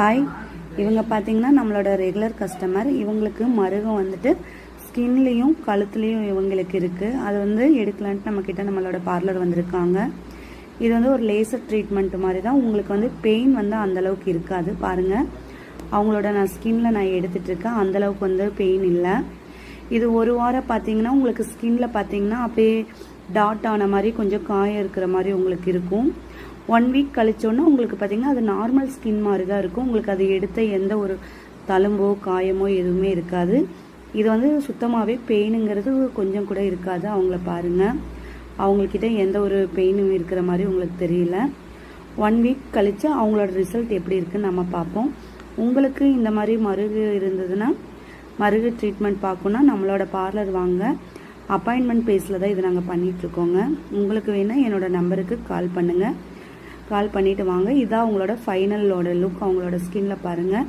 Hi, இவங்க பார்த்தீங்கன்னா நம்மளோட ரெகுலர் கஸ்டமர். இவங்களுக்கு மருகம் வந்துட்டு ஸ்கின்லேயும் கழுத்துலேயும் இவங்களுக்கு இருக்குது. அது வந்து எடுக்கலான்ட்டு நம்மக்கிட்ட நம்மளோட பார்லர் வந்திருக்காங்க. இது வந்து ஒரு லேசர் ட்ரீட்மெண்ட் மாதிரி தான். உங்களுக்கு வந்து பெயின் வந்து அந்தளவுக்கு இருக்காது. பாருங்கள், அவங்களோட ஸ்கின்ல நான் எடுத்துகிட்ருக்கேன். அந்தளவுக்கு வந்து பெயின் இல்லை. இது ஒரு வாரம் பார்த்தீங்கன்னா உங்களுக்கு ஸ்கின்ல பார்த்தீங்கன்னா அப்படியே டாட் ஆன மாதிரி கொஞ்சம் காயம் இருக்கிற மாதிரி உங்களுக்கு இருக்கும். 1 வீக் கழிச்சோன்னா உங்களுக்கு பார்த்தீங்கன்னா அது நார்மல் ஸ்கின் மாதிரி தான் இருக்கும். உங்களுக்கு அது எடுத்த எந்த ஒரு தழும்போ காயமோ எதுவுமே இருக்காது. இது வந்து சுத்தமாகவே பெயினுங்கிறது கொஞ்சம் கூட இருக்காது. அவங்கள பாருங்கள், அவங்கக்கிட்ட எந்த ஒரு பெயினும் இருக்கிற மாதிரி உங்களுக்கு தெரியல. 1 வீக் கழித்து அவங்களோட ரிசல்ட் எப்படி இருக்குன்னு நம்ம பார்ப்போம். உங்களுக்கு இந்த மாதிரி மருகு இருந்ததுன்னா, மருகு ட்ரீட்மெண்ட் பார்க்கணுன்னா நம்மளோட பார்லர் வாங்க. அப்பாயின்மெண்ட் பேஸில் தான் இது நாங்கள் பண்ணிகிட்ருக்கோங்க. உங்களுக்கு வேணால் என்னோடய நம்பருக்கு கால் பண்ணுங்கள். கால் பண்ணிவிட்டு வாங்க. இதான் அவங்களோட ஃபைனலோட லுக். அவங்களோட ஸ்கின்ல பாருங்கள்.